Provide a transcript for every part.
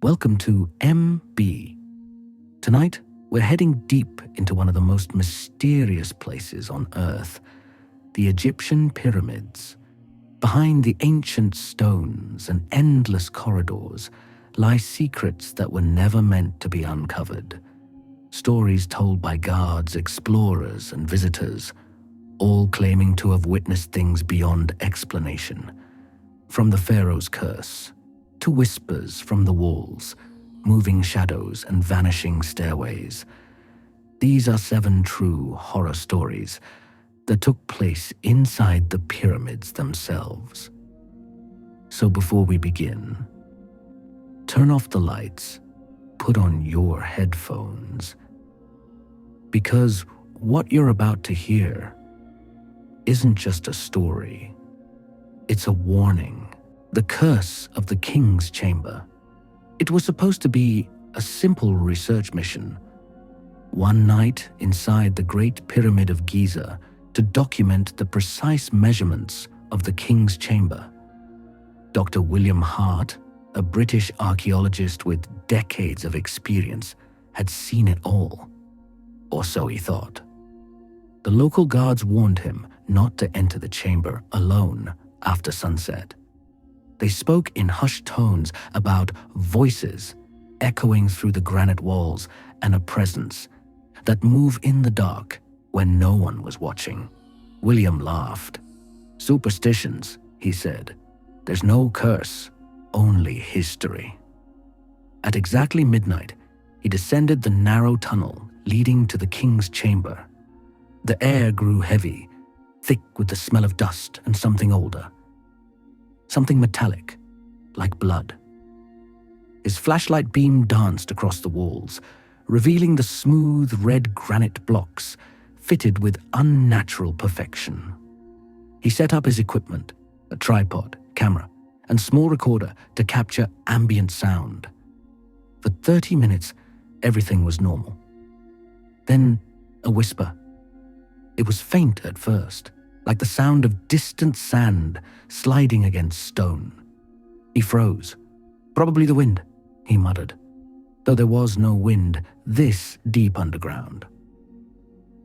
Welcome to MB. Tonight, we're heading deep into one of the most mysterious places on Earth, the Egyptian pyramids. Behind the ancient stones and endless corridors lie secrets that were never meant to be uncovered. Stories told by guards, explorers, and visitors, all claiming to have witnessed things beyond explanation. From the pharaoh's curse, to whispers from the walls, moving shadows and vanishing stairways. These are 7 true horror stories that took place inside the pyramids themselves. So before we begin, turn off the lights, put on your headphones, because what you're about to hear isn't just a story, it's a warning. The curse of the King's Chamber. It was supposed to be a simple research mission. One night inside the Great Pyramid of Giza to document the precise measurements of the King's Chamber. Dr. William Hart, a British archaeologist with decades of experience, had seen it all. Or so he thought. The local guards warned him not to enter the chamber alone after sunset. They spoke in hushed tones about voices echoing through the granite walls and a presence that move in the dark when no one was watching. William laughed. "Superstitions," he said. "There's no curse, only history." At exactly midnight, he descended the narrow tunnel leading to the king's chamber. The air grew heavy, thick with the smell of dust and something older. Something metallic, like blood. His flashlight beam danced across the walls, revealing the smooth red granite blocks fitted with unnatural perfection. He set up his equipment, a tripod, camera, and small recorder to capture ambient sound. For 30 minutes, everything was normal. Then, a whisper. It was faint at first, like the sound of distant sand sliding against stone. He froze. "Probably the wind," he muttered, though there was no wind this deep underground.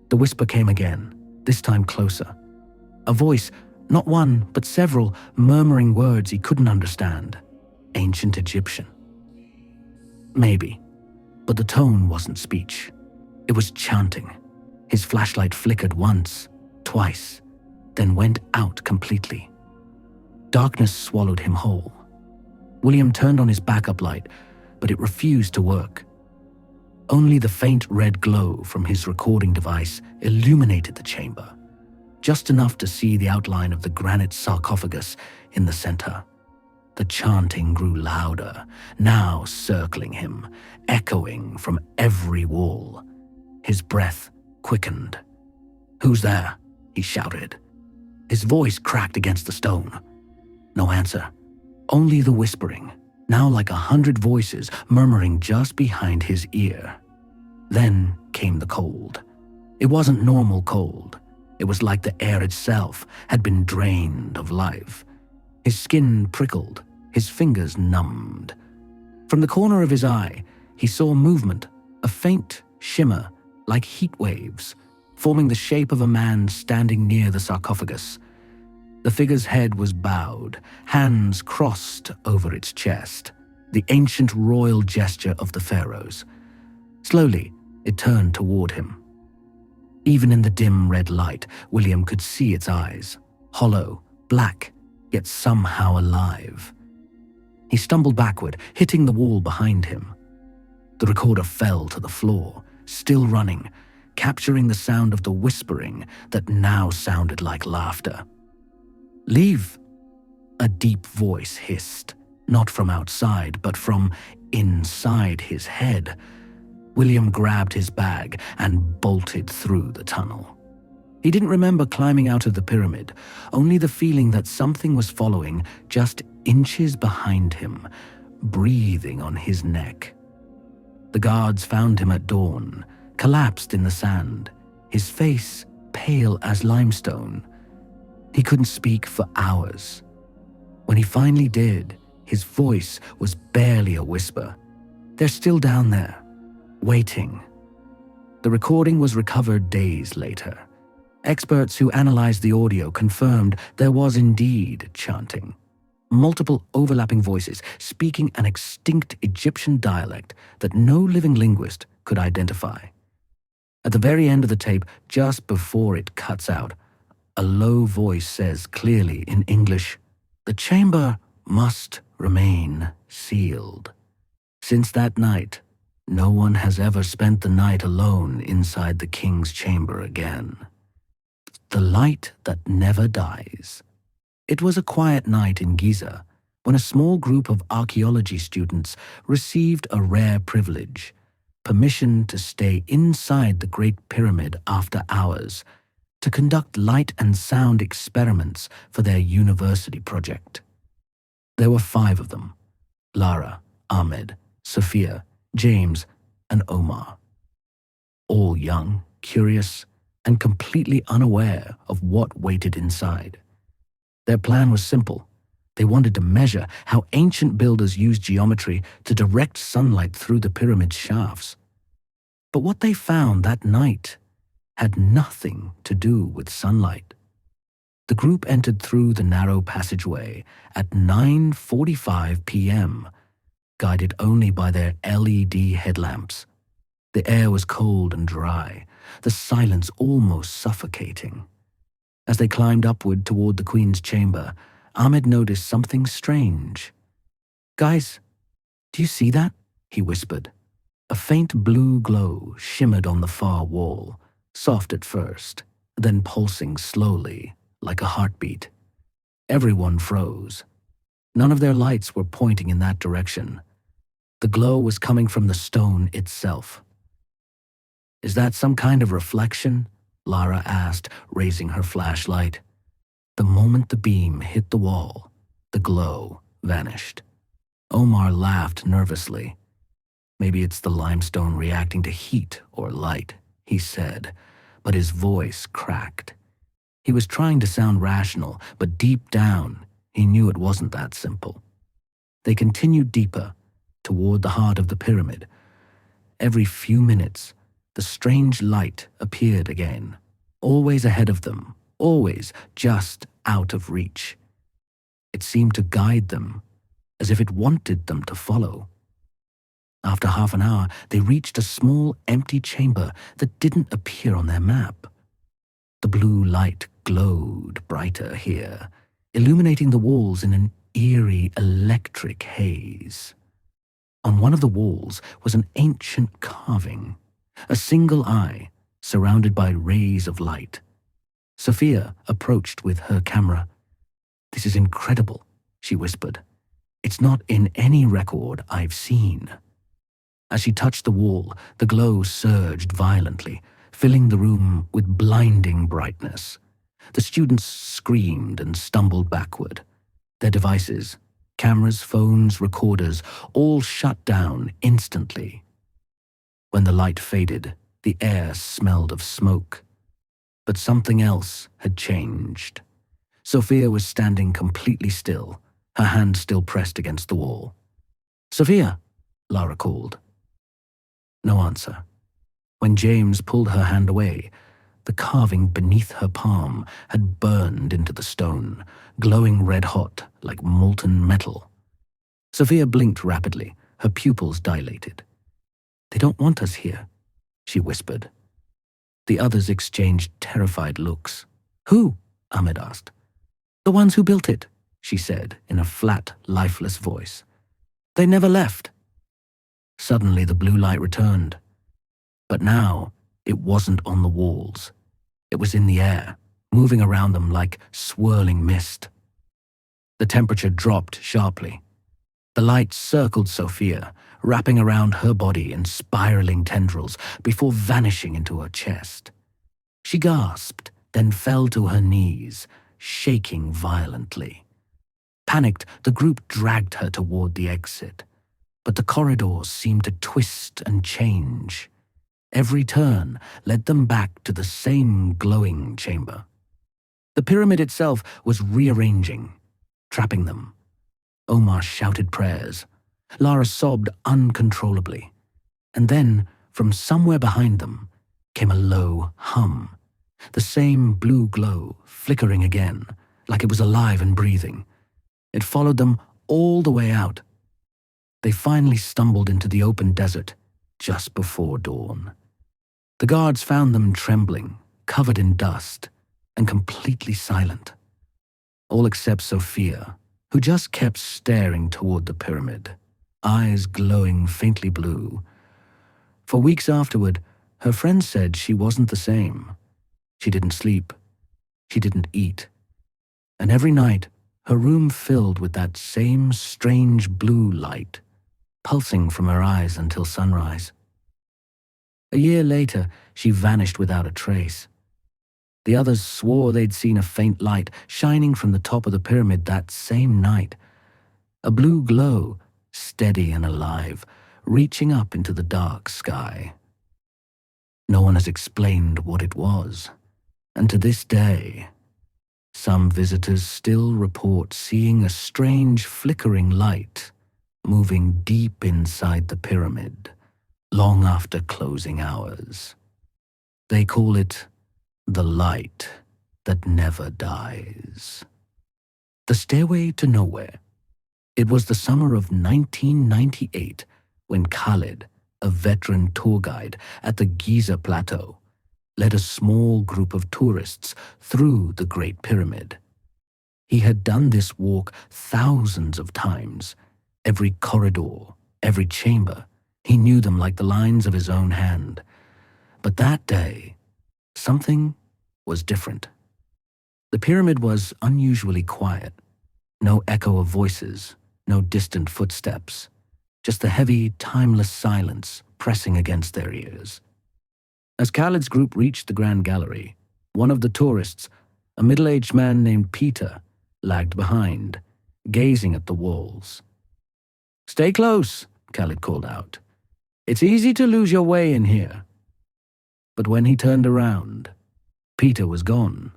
The whisper came again, this time closer. A voice, not one, but several, murmuring words he couldn't understand. Ancient Egyptian. Maybe, but the tone wasn't speech. It was chanting. His flashlight flickered once, twice, then went out completely. Darkness swallowed him whole. William turned on his backup light, but it refused to work. Only the faint red glow from his recording device illuminated the chamber, just enough to see the outline of the granite sarcophagus in the center. The chanting grew louder, now circling him, echoing from every wall. His breath quickened. "Who's there?" he shouted. His voice cracked against the stone. No answer. Only the whispering, now like 100 voices murmuring just behind his ear. Then came the cold. It wasn't normal cold. It was like the air itself had been drained of life. His skin prickled, his fingers numbed. From the corner of his eye, he saw movement, a faint shimmer like heat waves, forming the shape of a man standing near the sarcophagus. The figure's head was bowed, hands crossed over its chest, the ancient royal gesture of the pharaohs. Slowly, it turned toward him. Even in the dim red light, William could see its eyes, hollow, black, yet somehow alive. He stumbled backward, hitting the wall behind him. The recorder fell to the floor, still running, capturing the sound of the whispering that now sounded like laughter. "Leave," a deep voice hissed, not from outside, but from inside his head. William grabbed his bag and bolted through the tunnel. He didn't remember climbing out of the pyramid, only the feeling that something was following just inches behind him, breathing on his neck. The guards found him at dawn, collapsed in the sand, his face pale as limestone. He couldn't speak for hours. When he finally did, his voice was barely a whisper, They're still down there, waiting. The recording was recovered days later. Experts who analyzed the audio confirmed there was indeed chanting. Multiple overlapping voices speaking an extinct Egyptian dialect that no living linguist could identify. At the very end of the tape, just before it cuts out, a low voice says clearly in English, "The chamber must remain sealed." Since that night, no one has ever spent the night alone inside the king's chamber again. The light that never dies. It was a quiet night in Giza when a small group of archaeology students received a rare privilege, permission to stay inside the Great Pyramid after hours to conduct light and sound experiments for their university project. There were 5 of them: Lara, Ahmed, Sophia, James, and Omar. All young, curious, and completely unaware of what waited inside. Their plan was simple. They wanted to measure how ancient builders used geometry to direct sunlight through the pyramid's shafts. But what they found that night had nothing to do with sunlight. The group entered through the narrow passageway at 9:45 p.m., guided only by their LED headlamps. The air was cold and dry, the silence almost suffocating. As they climbed upward toward the Queen's chamber, Ahmed noticed something strange. "Guys, do you see that?" he whispered. A faint blue glow shimmered on the far wall, soft at first, then pulsing slowly, like a heartbeat. Everyone froze. None of their lights were pointing in that direction. The glow was coming from the stone itself. "Is that some kind of reflection?" Lara asked, raising her flashlight. The moment the beam hit the wall, the glow vanished. Omar laughed nervously. "Maybe it's the limestone reacting to heat or light," he said, but his voice cracked. He was trying to sound rational, but deep down, he knew it wasn't that simple. They continued deeper, toward the heart of the pyramid. Every few minutes, the strange light appeared again, always ahead of them, always just out of reach. It seemed to guide them, as if it wanted them to follow. After half an hour, they reached a small, empty chamber that didn't appear on their map. The blue light glowed brighter here, illuminating the walls in an eerie electric haze. On one of the walls was an ancient carving, a single eye surrounded by rays of light. Sophia approached with her camera. "This is incredible," she whispered. "It's not in any record I've seen." As she touched the wall, the glow surged violently, filling the room with blinding brightness. The students screamed and stumbled backward. Their devices, cameras, phones, recorders, all shut down instantly. When the light faded, the air smelled of smoke. But something else had changed. Sophia was standing completely still, her hand still pressed against the wall. "Sophia," Lara called. No answer. When James pulled her hand away, the carving beneath her palm had burned into the stone, glowing red-hot like molten metal. Sophia blinked rapidly, her pupils dilated. "They don't want us here," she whispered. The others exchanged terrified looks. "Who?" Ahmed asked. "The ones who built it," she said in a flat, lifeless voice. "They never left." Suddenly the blue light returned. But now it wasn't on the walls. It was in the air, moving around them like swirling mist. The temperature dropped sharply. The light circled Sophia, wrapping around her body in spiraling tendrils before vanishing into her chest. She gasped, then fell to her knees, shaking violently. Panicked, the group dragged her toward the exit. But the corridors seemed to twist and change. Every turn led them back to the same glowing chamber. The pyramid itself was rearranging, trapping them. Omar shouted prayers. Lara sobbed uncontrollably. And then, from somewhere behind them, came a low hum. The same blue glow, flickering again, like it was alive and breathing. It followed them all the way out. They finally stumbled into the open desert just before dawn. The guards found them trembling, covered in dust, and completely silent. All except Sophia, who just kept staring toward the pyramid, eyes glowing faintly blue. For weeks afterward, her friends said she wasn't the same. She didn't sleep. She didn't eat. And every night, her room filled with that same strange blue light, pulsing from her eyes until sunrise. A year later, she vanished without a trace. The others swore they'd seen a faint light shining from the top of the pyramid that same night. A blue glow, steady and alive, reaching up into the dark sky. No one has explained what it was, and to this day, some visitors still report seeing a strange flickering light moving deep inside the pyramid, long after closing hours. They call it the light that never dies. The Stairway to Nowhere. It was the summer of 1998 when Khalid, a veteran tour guide at the Giza Plateau, led a small group of tourists through the Great Pyramid. He had done this walk thousands of times. Every corridor, every chamber, he knew them like the lines of his own hand. But that day, something was different. The pyramid was unusually quiet. No echo of voices, no distant footsteps, just the heavy, timeless silence pressing against their ears. As Khalid's group reached the Grand Gallery, one of the tourists, a middle-aged man named Peter, lagged behind, gazing at the walls. "Stay close," Khalid called out. "It's easy to lose your way in here." But when he turned around, Peter was gone.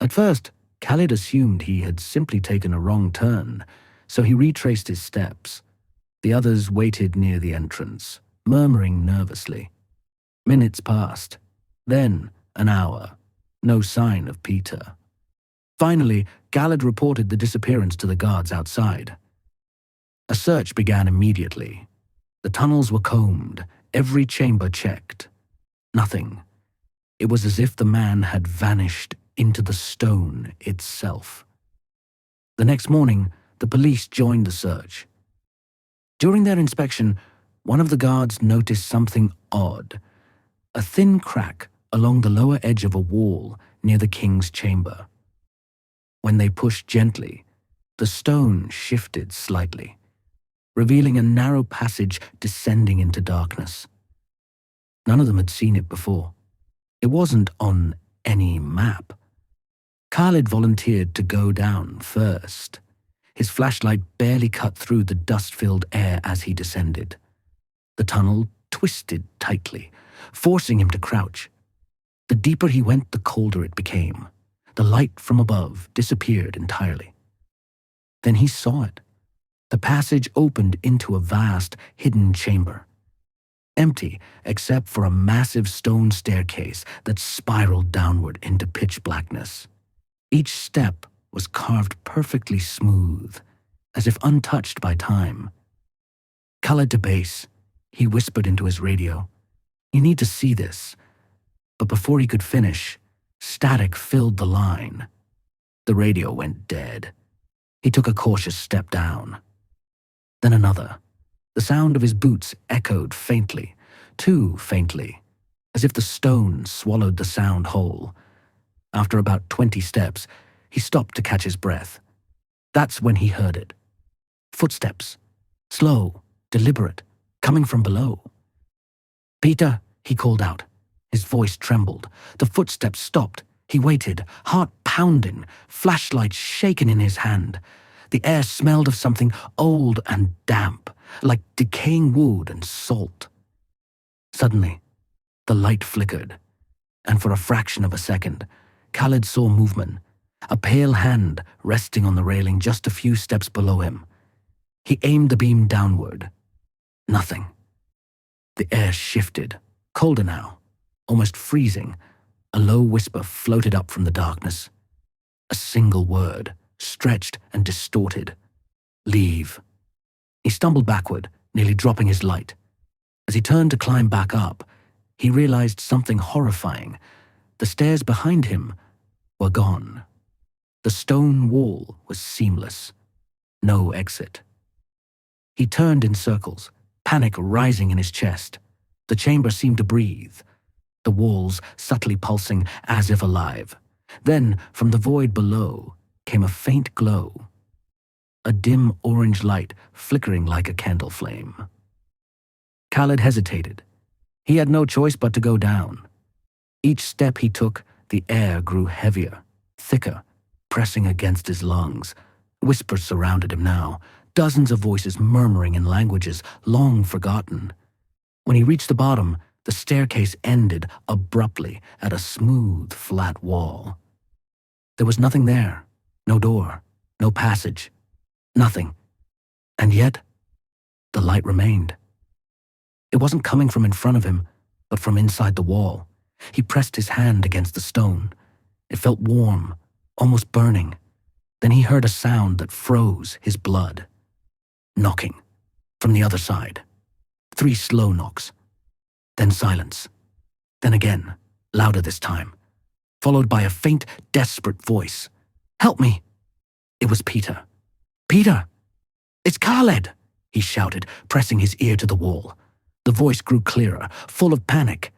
At first, Khalid assumed he had simply taken a wrong turn, so he retraced his steps. The others waited near the entrance, murmuring nervously. Minutes passed, then an hour. No sign of Peter. Finally, Khalid reported the disappearance to the guards outside. A search began immediately. The tunnels were combed, every chamber checked. Nothing. It was as if the man had vanished into the stone itself. The next morning, the police joined the search. During their inspection, one of the guards noticed something odd. A thin crack along the lower edge of a wall near the king's chamber. When they pushed gently, the stone shifted slightly, revealing a narrow passage descending into darkness. None of them had seen it before. It wasn't on any map. Khalid volunteered to go down first. His flashlight barely cut through the dust-filled air as he descended. The tunnel twisted tightly, forcing him to crouch. The deeper he went, the colder it became. The light from above disappeared entirely. Then he saw it. The passage opened into a vast, hidden chamber. Empty except for a massive stone staircase that spiraled downward into pitch blackness. Each step was carved perfectly smooth, as if untouched by time. Khalid to base, he whispered into his radio. "You need to see this." But before he could finish, static filled the line. The radio went dead. He took a cautious step down. Then another. The sound of his boots echoed faintly, too faintly, as if the stone swallowed the sound whole. After about 20 steps, he stopped to catch his breath. That's when he heard it. Footsteps. Slow, deliberate, coming from below. "Peter," he called out. His voice trembled. The footsteps stopped. He waited, heart pounding, flashlight shaken in his hand. The air smelled of something old and damp, like decaying wood and salt. Suddenly, the light flickered, and for a fraction of a second, Khalid saw movement, a pale hand resting on the railing just a few steps below him. He aimed the beam downward. Nothing. The air shifted, colder now, almost freezing. A low whisper floated up from the darkness. A single word, stretched and distorted. Leave. He stumbled backward, nearly dropping his light. As he turned to climb back up, he realized something horrifying. The stairs behind him were gone. The stone wall was seamless. No exit. He turned in circles, panic rising in his chest. The chamber seemed to breathe, the walls subtly pulsing as if alive. Then, from the void below, came a faint glow. A dim orange light flickering like a candle flame. Khaled hesitated. He had no choice but to go down. Each step he took, the air grew heavier, thicker, pressing against his lungs. Whispers surrounded him now, dozens of voices murmuring in languages long forgotten. When he reached the bottom, the staircase ended abruptly at a smooth, flat wall. There was nothing there, no door, no passage, nothing. And yet, the light remained. It wasn't coming from in front of him, but from inside the wall. He pressed his hand against the stone. It felt warm, almost burning. Then he heard a sound that froze his blood. Knocking, from the other side. 3 slow knocks. Then silence. Then again, louder this time, followed by a faint, desperate voice. "Help me!" It was Peter. "Peter! It's Khaled!" he shouted, pressing his ear to the wall. The voice grew clearer, full of panic.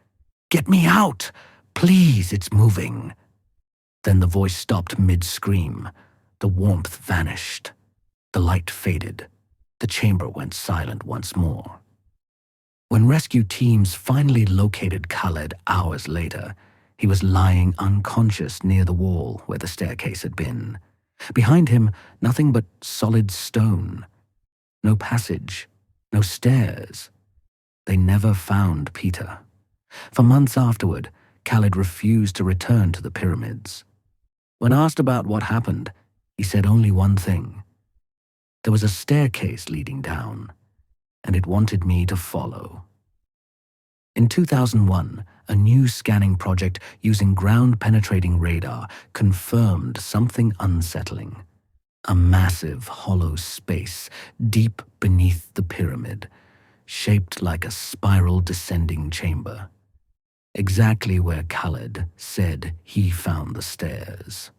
"Get me out! Please, it's moving." Then the voice stopped mid-scream. The warmth vanished. The light faded. The chamber went silent once more. When rescue teams finally located Khaled hours later, he was lying unconscious near the wall where the staircase had been. Behind him, nothing but solid stone. No passage, no stairs. They never found Peter. For months afterward, Khaled refused to return to the pyramids. When asked about what happened, he said only one thing. There was a staircase leading down, and it wanted me to follow. In 2001, a new scanning project using ground-penetrating radar confirmed something unsettling. A massive, hollow space deep beneath the pyramid, shaped like a spiral descending chamber. Exactly where Khaled said he found the stairs.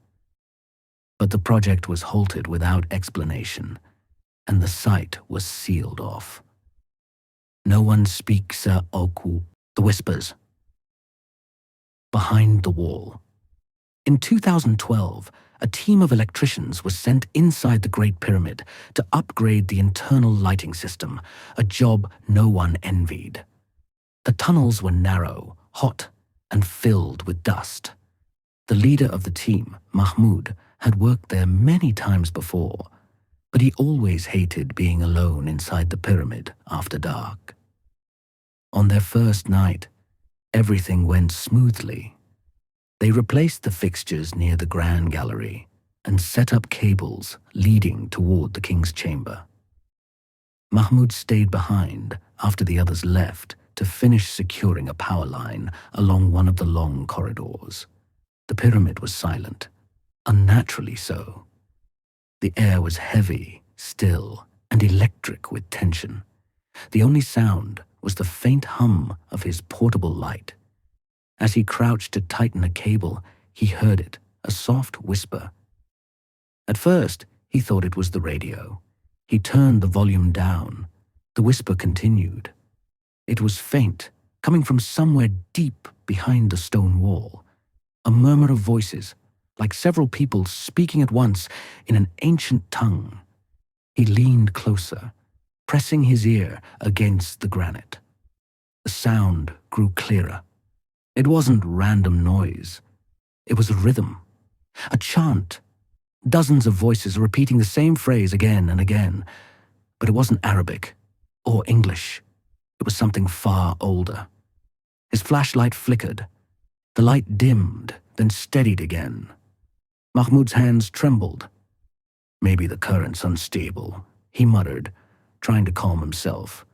But the project was halted without explanation, and the site was sealed off. No one speaks Oku, the whispers. Behind the wall. In 2012, a team of electricians was sent inside the Great Pyramid to upgrade the internal lighting system, a job no one envied. The tunnels were narrow, hot, and filled with dust. The leader of the team, Mahmoud, had worked there many times before, but he always hated being alone inside the pyramid after dark. On their first night, everything went smoothly. They replaced the fixtures near the Grand Gallery and set up cables leading toward the king's chamber. Mahmoud stayed behind after the others left to finish securing a power line along one of the long corridors. The pyramid was silent, unnaturally so. The air was heavy, still, and electric with tension. The only sound was the faint hum of his portable light. As he crouched to tighten a cable, he heard it, a soft whisper. At first, he thought it was the radio. He turned the volume down. The whisper continued. It was faint, coming from somewhere deep behind the stone wall. A murmur of voices, like several people speaking at once in an ancient tongue. He leaned closer, pressing his ear against the granite. The sound grew clearer. It wasn't random noise. It was a rhythm, a chant. Dozens of voices repeating the same phrase again and again. But it wasn't Arabic or English. It was something far older. His flashlight flickered. The light dimmed, then steadied again. Mahmoud's hands trembled. Maybe the current's unstable, he muttered, trying to calm himself.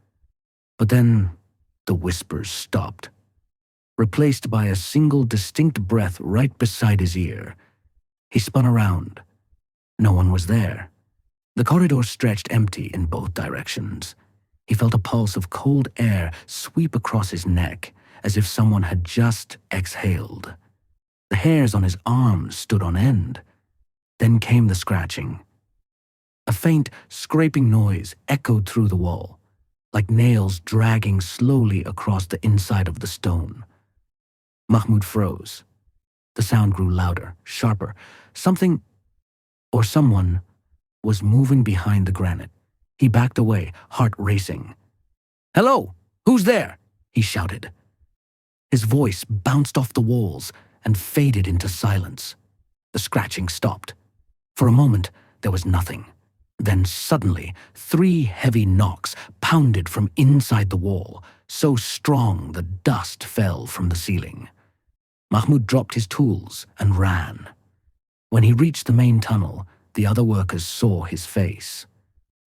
But then the whispers stopped, replaced by a single distinct breath right beside his ear. He spun around. No one was there. The corridor stretched empty in both directions. He felt a pulse of cold air sweep across his neck, as if someone had just exhaled. The hairs on his arms stood on end. Then came the scratching. A faint, scraping noise echoed through the wall, like nails dragging slowly across the inside of the stone. Mahmoud froze. The sound grew louder, sharper. Something, or someone, was moving behind the granite. He backed away, heart racing. "Hello! Who's there?" he shouted. His voice bounced off the walls and faded into silence. The scratching stopped. For a moment, there was nothing. Then suddenly, 3 heavy knocks pounded from inside the wall, so strong the dust fell from the ceiling. Mahmoud dropped his tools and ran. When he reached the main tunnel, the other workers saw his face,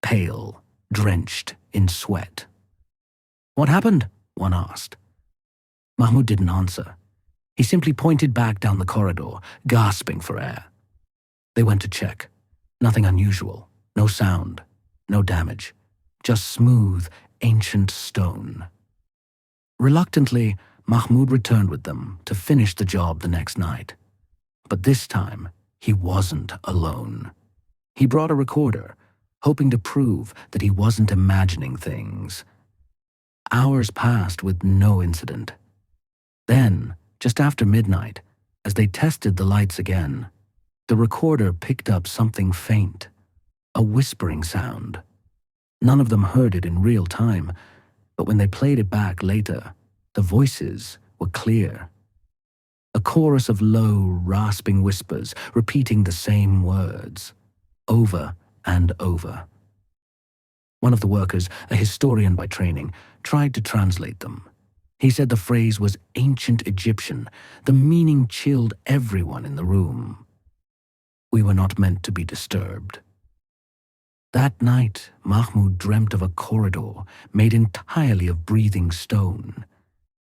pale, drenched in sweat. "What happened?" one asked. Mahmoud didn't answer. He simply pointed back down the corridor, gasping for air. They went to check. Nothing unusual. No sound. No damage. Just smooth, ancient stone. Reluctantly, Mahmoud returned with them to finish the job the next night. But this time, he wasn't alone. He brought a recorder, hoping to prove that he wasn't imagining things. Hours passed with no incident. Then, just after midnight, as they tested the lights again, the recorder picked up something faint, a whispering sound. None of them heard it in real time, but when they played it back later, the voices were clear. A chorus of low, rasping whispers repeating the same words, over and over. One of the workers, a historian by training, tried to translate them. He said the phrase was ancient Egyptian. The meaning chilled everyone in the room. We were not meant to be disturbed. That night, Mahmoud dreamt of a corridor made entirely of breathing stone.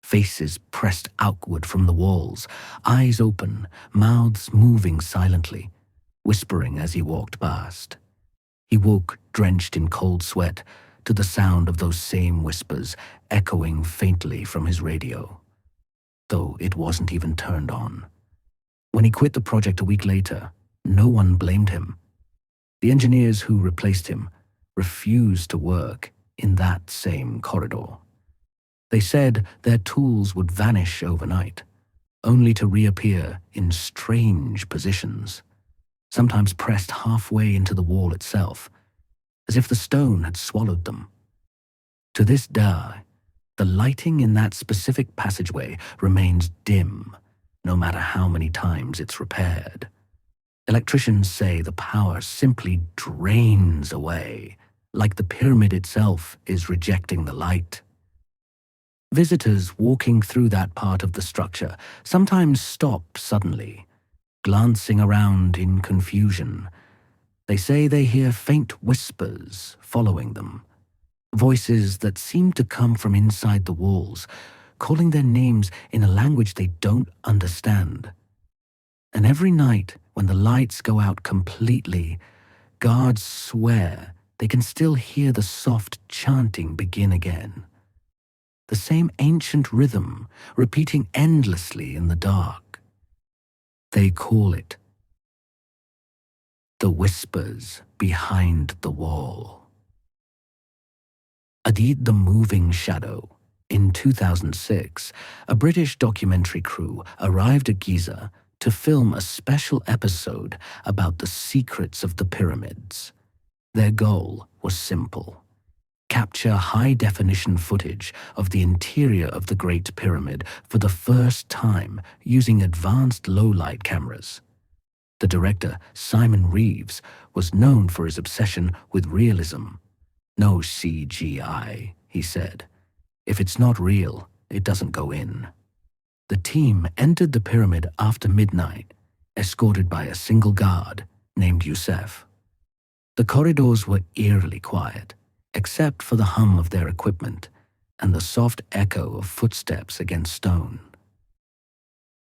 Faces pressed outward from the walls, eyes open, mouths moving silently, whispering as he walked past. He woke drenched in cold sweat to the sound of those same whispers echoing faintly from his radio, though it wasn't even turned on. When he quit the project a week later, no one blamed him. The engineers who replaced him refused to work in that same corridor. They said their tools would vanish overnight, only to reappear in strange positions, sometimes pressed halfway into the wall itself, as if the stone had swallowed them. To this day, the lighting in that specific passageway remains dim, no matter how many times it's repaired. Electricians say the power simply drains away, like the pyramid itself is rejecting the light. Visitors walking through that part of the structure sometimes stop suddenly, glancing around in confusion. They say they hear faint whispers following them, voices that seem to come from inside the walls, calling their names in a language they don't understand. And every night, when the lights go out completely, guards swear they can still hear the soft chanting begin again. The same ancient rhythm, repeating endlessly in the dark. They call it the whispers behind the wall. Adid the Moving Shadow. In 2006, a British documentary crew arrived at Giza to film a special episode about the secrets of the pyramids. Their goal was simple: capture high-definition footage of the interior of the Great Pyramid for the first time using advanced low-light cameras. The director, Simon Reeves, was known for his obsession with realism. "No CGI," he said. "If it's not real, it doesn't go in." The team entered the pyramid after midnight, escorted by a single guard named Youssef. The corridors were eerily quiet, except for the hum of their equipment and the soft echo of footsteps against stone.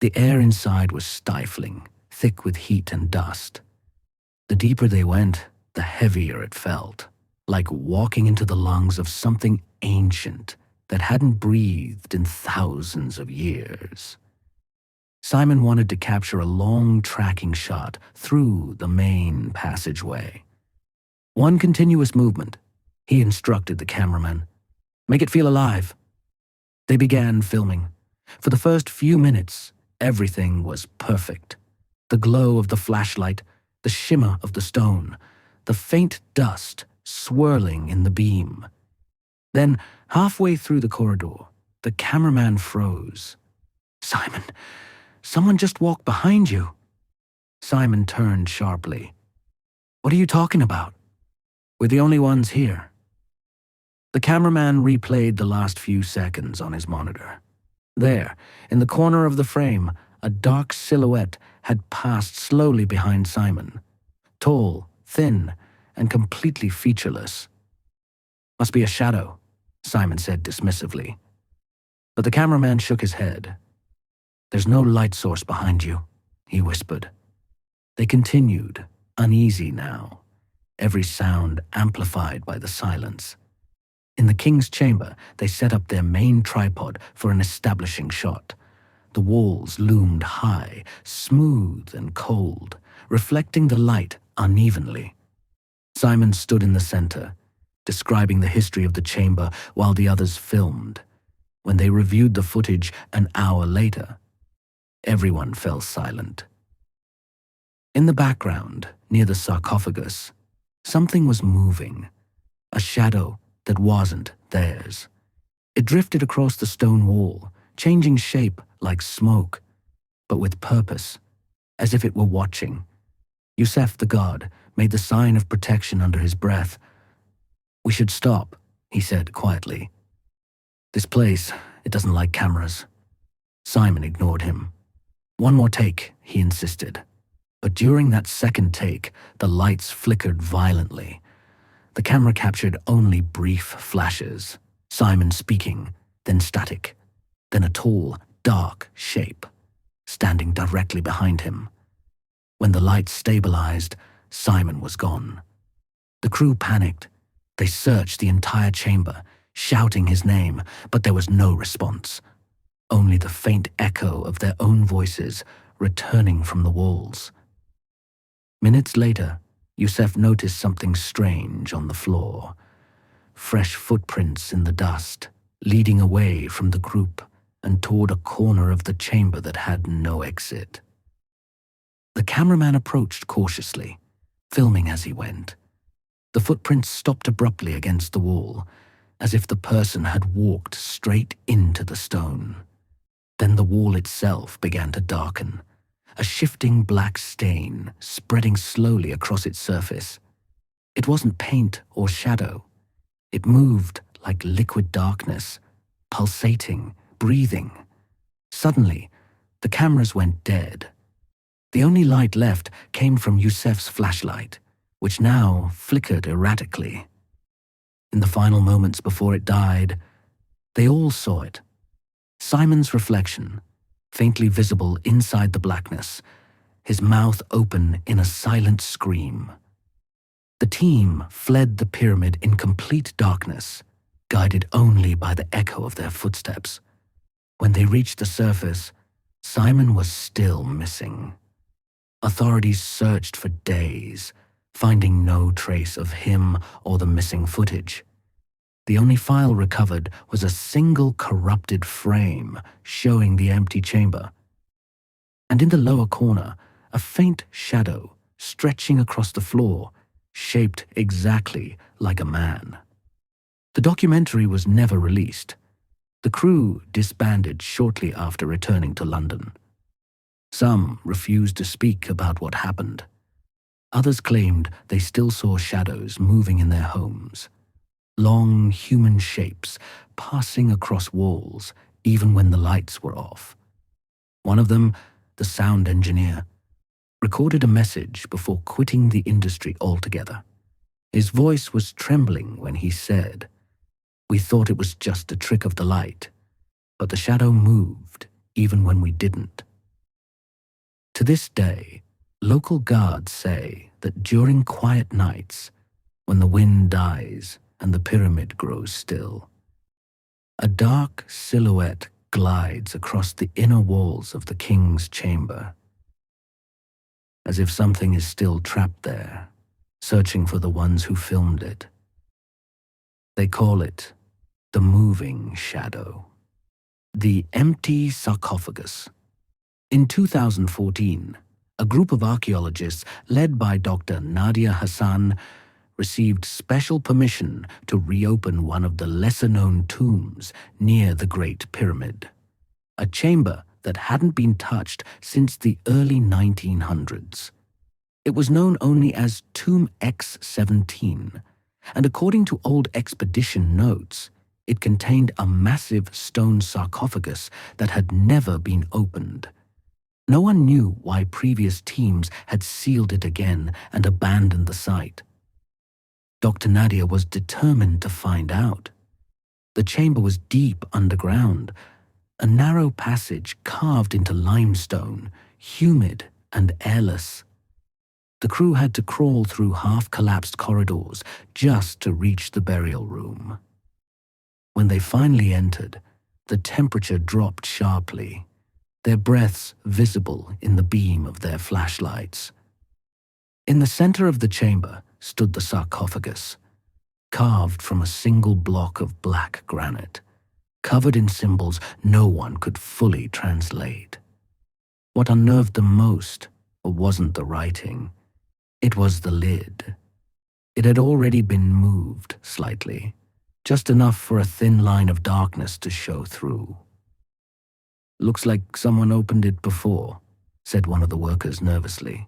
The air inside was stifling, thick with heat and dust. The deeper they went, the heavier it felt, like walking into the lungs of something ancient that hadn't breathed in thousands of years. Simon wanted to capture a long tracking shot through the main passageway. One continuous movement, he instructed the cameraman. Make it feel alive. They began filming. For the first few minutes, everything was perfect. The glow of the flashlight, the shimmer of the stone, the faint dust swirling in the beam. Then, halfway through the corridor, the cameraman froze. "Simon, someone just walked behind you." Simon turned sharply. "What are you talking about? We're the only ones here." The cameraman replayed the last few seconds on his monitor. There, in the corner of the frame, a dark silhouette had passed slowly behind Simon. Tall, thin, and completely featureless. "Must be a shadow," Simon said dismissively. But the cameraman shook his head. "There's no light source behind you," he whispered. They continued, uneasy now, every sound amplified by the silence. In the king's chamber, they set up their main tripod for an establishing shot. The walls loomed high, smooth and cold, reflecting the light unevenly. Simon stood in the center, describing the history of the chamber while the others filmed. When they reviewed the footage an hour later, everyone fell silent. In the background, near the sarcophagus, something was moving, a shadow that wasn't theirs. It drifted across the stone wall, changing shape like smoke, but with purpose, as if it were watching. Yusef the god made the sign of protection under his breath. "We should stop," he said quietly. "This place, it doesn't like cameras." Simon ignored him. "One more take," he insisted. But during that second take, the lights flickered violently. The camera captured only brief flashes, Simon speaking, then static, then a tall, dark shape, standing directly behind him. When the lights stabilized, Simon was gone. The crew panicked. They searched the entire chamber, shouting his name, but there was no response. Only the faint echo of their own voices returning from the walls. Minutes later, Yusef noticed something strange on the floor. Fresh footprints in the dust, leading away from the group and toward a corner of the chamber that had no exit. The cameraman approached cautiously, filming as he went. The footprints stopped abruptly against the wall, as if the person had walked straight into the stone. Then the wall itself began to darken, a shifting black stain spreading slowly across its surface. It wasn't paint or shadow. It moved like liquid darkness, pulsating, breathing. Suddenly, the cameras went dead. The only light left came from Yusef's flashlight, which now flickered erratically. In the final moments before it died, they all saw it. Simon's reflection, faintly visible inside the blackness, his mouth open in a silent scream. The team fled the pyramid in complete darkness, guided only by the echo of their footsteps. When they reached the surface, Simon was still missing. Authorities searched for days, finding no trace of him or the missing footage. The only file recovered was a single corrupted frame showing the empty chamber. And in the lower corner, a faint shadow stretching across the floor, shaped exactly like a man. The documentary was never released. The crew disbanded shortly after returning to London. Some refused to speak about what happened. Others claimed they still saw shadows moving in their homes. Long human shapes passing across walls even when the lights were off. One of them, the sound engineer, recorded a message before quitting the industry altogether. His voice was trembling when he said, "We thought it was just a trick of the light, but the shadow moved even when we didn't." To this day, local guards say that during quiet nights, when the wind dies and the pyramid grows still, a dark silhouette glides across the inner walls of the king's chamber, as if something is still trapped there, searching for the ones who filmed it. They call it the moving shadow. The empty sarcophagus. In 2014, a group of archaeologists led by Dr. Nadia Hassan received special permission to reopen one of the lesser-known tombs near the Great Pyramid, a chamber that hadn't been touched since the early 1900s. It was known only as Tomb X-17, and according to old expedition notes, it contained a massive stone sarcophagus that had never been opened. No one knew why previous teams had sealed it again and abandoned the site. Dr. Nadia was determined to find out. The chamber was deep underground, a narrow passage carved into limestone, humid and airless. The crew had to crawl through half-collapsed corridors just to reach the burial room. When they finally entered, the temperature dropped sharply, their breaths visible in the beam of their flashlights. In the center of the chamber stood the sarcophagus, carved from a single block of black granite, covered in symbols no one could fully translate. What unnerved them most wasn't the writing, it was the lid. It had already been moved slightly, just enough for a thin line of darkness to show through. "Looks like someone opened it before," said one of the workers nervously.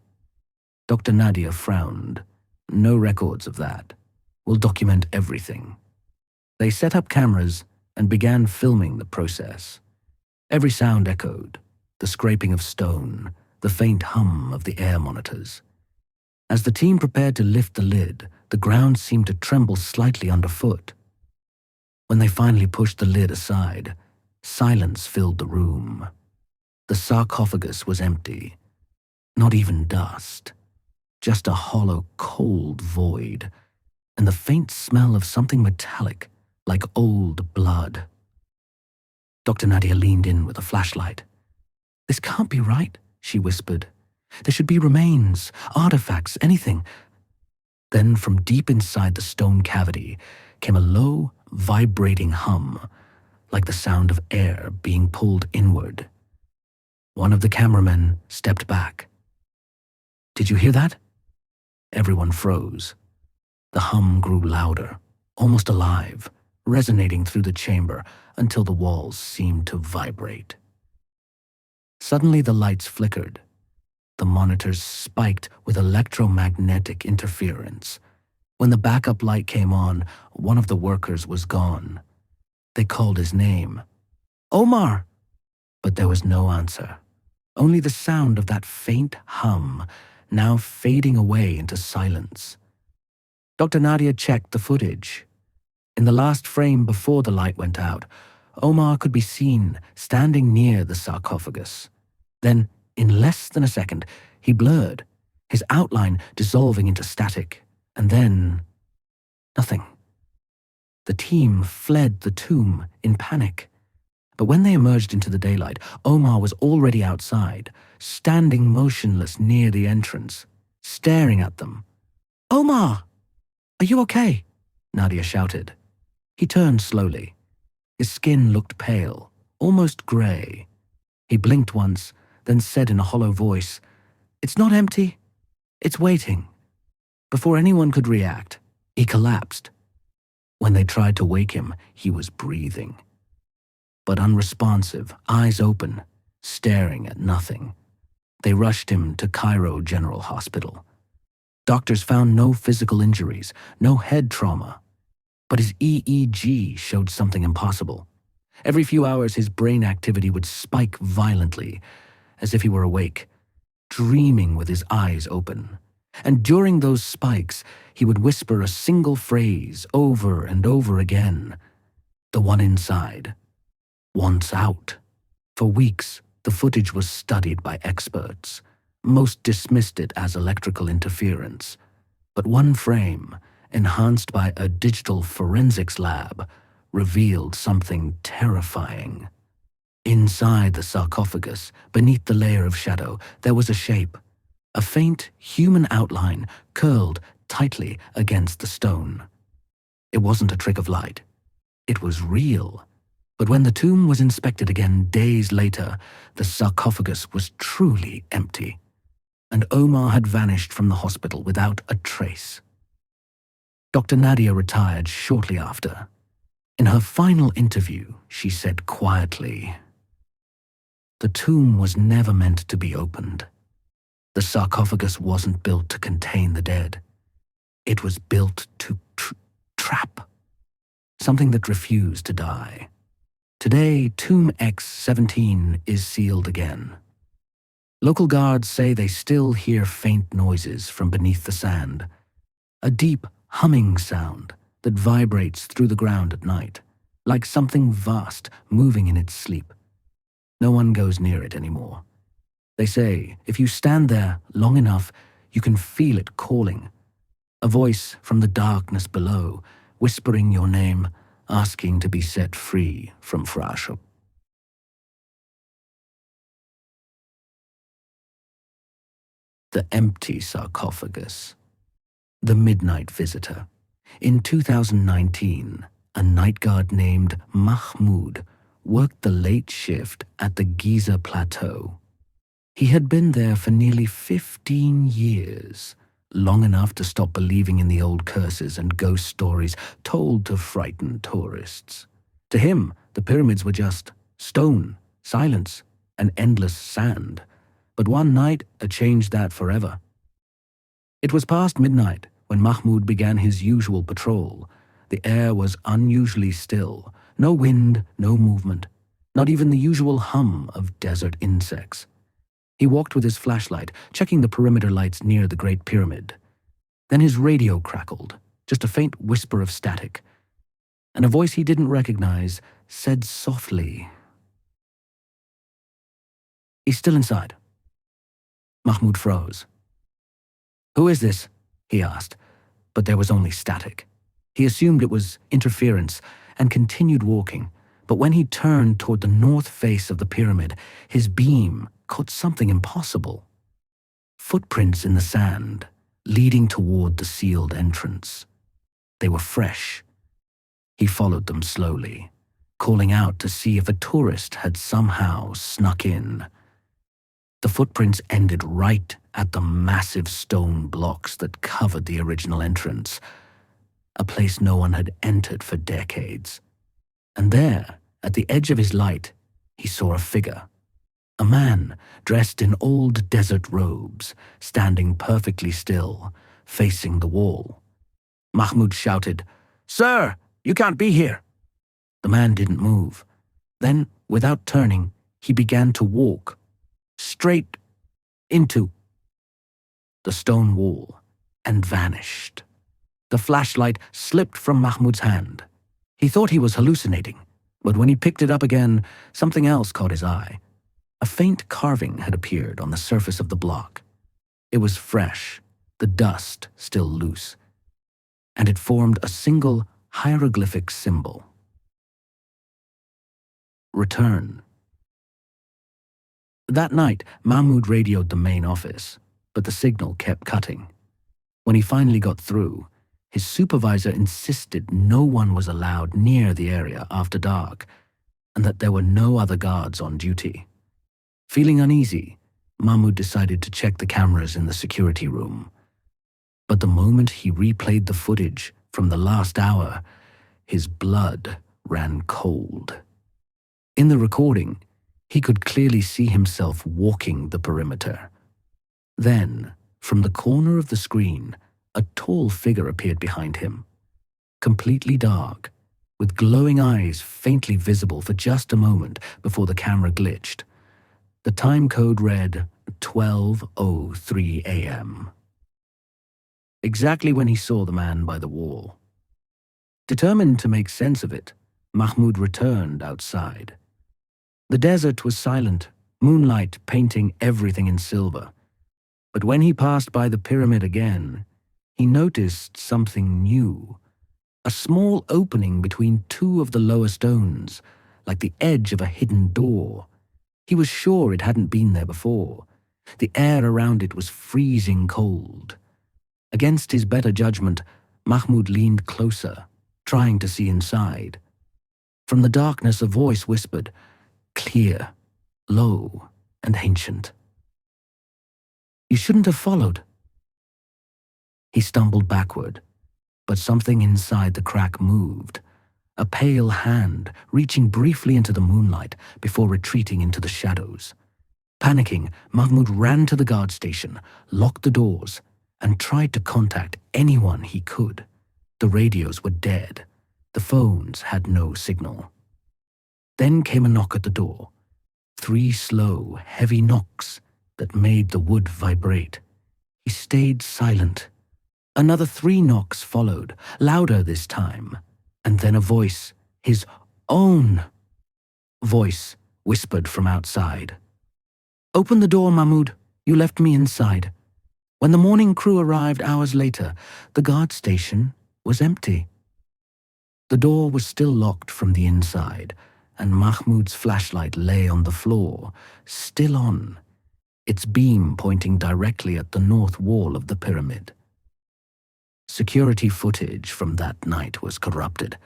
Dr. Nadia frowned. "No records of that. We'll document everything." They set up cameras and began filming the process. Every sound echoed, the scraping of stone, the faint hum of the air monitors. As the team prepared to lift the lid, the ground seemed to tremble slightly underfoot. When they finally pushed the lid aside, silence filled the room. The sarcophagus was empty. Not even dust. Just a hollow, cold void, and the faint smell of something metallic, like old blood. Dr. Nadia leaned in with a flashlight. "This can't be right," she whispered. "There should be remains, artifacts, anything." Then from deep inside the stone cavity came a low, vibrating hum, like the sound of air being pulled inward. One of the cameramen stepped back. "Did you hear that?" Everyone froze. The hum grew louder, almost alive, resonating through the chamber until the walls seemed to vibrate. Suddenly the lights flickered. The monitors spiked with electromagnetic interference. When the backup light came on, one of the workers was gone. They called his name. "Omar!" But there was no answer. Only the sound of that faint hum, now fading away into silence. Dr. Nadia checked the footage. In the last frame before the light went out, Omar could be seen standing near the sarcophagus. Then, in less than a second, he blurred, his outline dissolving into static, and then nothing. The team fled the tomb in panic. But when they emerged into the daylight, Omar was already outside, standing motionless near the entrance, staring at them. "Omar! Are you okay?" Nadia shouted. He turned slowly. His skin looked pale, almost grey. He blinked once, then said in a hollow voice, "It's not empty. It's waiting." Before anyone could react, he collapsed. When they tried to wake him, he was breathing, but unresponsive, eyes open, staring at nothing. They rushed him to Cairo General Hospital. Doctors found no physical injuries, no head trauma, but his EEG showed something impossible. Every few hours his brain activity would spike violently, as if he were awake, dreaming with his eyes open. And during those spikes, he would whisper a single phrase over and over again. The one inside wants out. For weeks, the footage was studied by experts. Most dismissed it as electrical interference. But one frame, enhanced by a digital forensics lab, revealed something terrifying. Inside the sarcophagus, beneath the layer of shadow, there was a shape. A faint human outline curled tightly against the stone. It wasn't a trick of light. It was real. But when the tomb was inspected again days later, the sarcophagus was truly empty. And Omar had vanished from the hospital without a trace. Dr. Nadia retired shortly after. In her final interview, she said quietly, "The tomb was never meant to be opened. The sarcophagus wasn't built to contain the dead. It was built to trap something that refused to die." Today, Tomb X-17 is sealed again. Local guards say they still hear faint noises from beneath the sand, a deep humming sound that vibrates through the ground at night, like something vast moving in its sleep. No one goes near it anymore. They say if you stand there long enough, you can feel it calling. A voice from the darkness below, whispering your name, asking to be set free from Frashop. The empty sarcophagus. The midnight visitor. In 2019, a night guard named Mahmoud worked the late shift at the Giza Plateau. He had been there for nearly 15 years, long enough to stop believing in the old curses and ghost stories told to frighten tourists. To him, the pyramids were just stone, silence, and endless sand. But one night had changed that forever. It was past midnight when Mahmoud began his usual patrol. The air was unusually still. No wind, no movement, not even the usual hum of desert insects. He walked with his flashlight, checking the perimeter lights near the Great Pyramid. Then his radio crackled, just a faint whisper of static. And a voice he didn't recognize said softly, "He's still inside." Mahmoud froze. "Who is this?" he asked, but there was only static. He assumed it was interference and continued walking, but when he turned toward the north face of the pyramid, his beam caught something impossible. Footprints in the sand, leading toward the sealed entrance. They were fresh. He followed them slowly, calling out to see if a tourist had somehow snuck in. The footprints ended right at the massive stone blocks that covered the original entrance, a place no one had entered for decades. And there, at the edge of his light, he saw a figure. A man dressed in old desert robes, standing perfectly still, facing the wall. Mahmoud shouted, "Sir, you can't be here." The man didn't move. Then, without turning, he began to walk straight into the stone wall and vanished. The flashlight slipped from Mahmoud's hand. He thought he was hallucinating, but when he picked it up again, something else caught his eye. A faint carving had appeared on the surface of the block. It was fresh, the dust still loose, and it formed a single hieroglyphic symbol. Return. That night, Mahmoud radioed the main office, but the signal kept cutting. When he finally got through, his supervisor insisted no one was allowed near the area after dark, and that there were no other guards on duty. Feeling uneasy, Mahmoud decided to check the cameras in the security room. But the moment he replayed the footage from the last hour, his blood ran cold. In the recording, he could clearly see himself walking the perimeter. Then, from the corner of the screen, a tall figure appeared behind him, completely dark, with glowing eyes faintly visible for just a moment before the camera glitched. The time code read 12:03 a.m. exactly when he saw the man by the wall. Determined to make sense of it, Mahmoud returned outside. The desert was silent, moonlight painting everything in silver. But when he passed by the pyramid again, he noticed something new. A small opening between two of the lower stones, like the edge of a hidden door. He was sure it hadn't been there before. The air around it was freezing cold. Against his better judgment, Mahmoud leaned closer, trying to see inside. From the darkness a voice whispered, clear, low, and ancient. "You shouldn't have followed." He stumbled backward, but something inside the crack moved. A pale hand reaching briefly into the moonlight before retreating into the shadows. Panicking, Mahmoud ran to the guard station, locked the doors, and tried to contact anyone he could. The radios were dead. The phones had no signal. Then came a knock at the door. 3 slow, heavy knocks that made the wood vibrate. He stayed silent. Another 3 knocks followed, louder this time, and then a voice, his own voice, whispered from outside. "Open the door, Mahmoud. You left me inside." When the morning crew arrived hours later, the guard station was empty. The door was still locked from the inside, and Mahmoud's flashlight lay on the floor, still on, its beam pointing directly at the north wall of the pyramid. Security footage from that night was corrupted.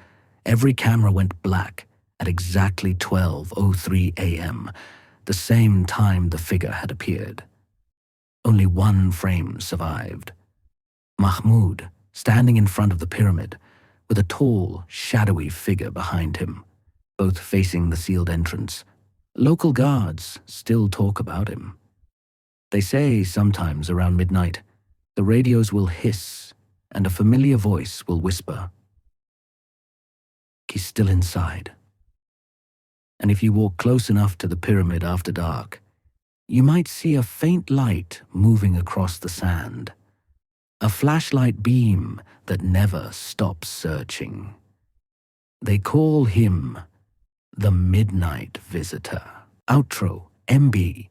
Every camera went black at exactly 12:03 a.m., the same time the figure had appeared. Only 1 frame survived. Mahmoud, standing in front of the pyramid, with a tall, shadowy figure behind him, both facing the sealed entrance. Local guards still talk about him. They say sometimes around midnight, the radios will hiss and a familiar voice will whisper, "He's still inside." And if you walk close enough to the pyramid after dark, you might see a faint light moving across the sand. A flashlight beam that never stops searching. They call him the Midnight Visitor. Outro, MB.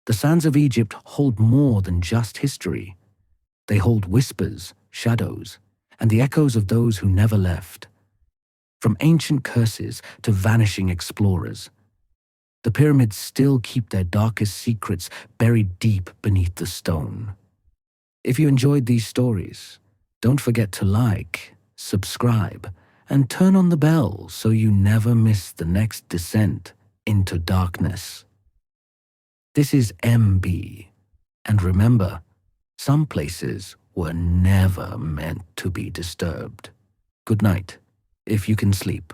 The sands of Egypt hold more than just history. They hold whispers, shadows, and the echoes of those who never left. From ancient curses to vanishing explorers, the pyramids still keep their darkest secrets buried deep beneath the stone. If you enjoyed these stories, don't forget to like, subscribe, and turn on the bell so you never miss the next descent into darkness. This is MB, and remember, some places were never meant to be disturbed. Good night, if you can sleep.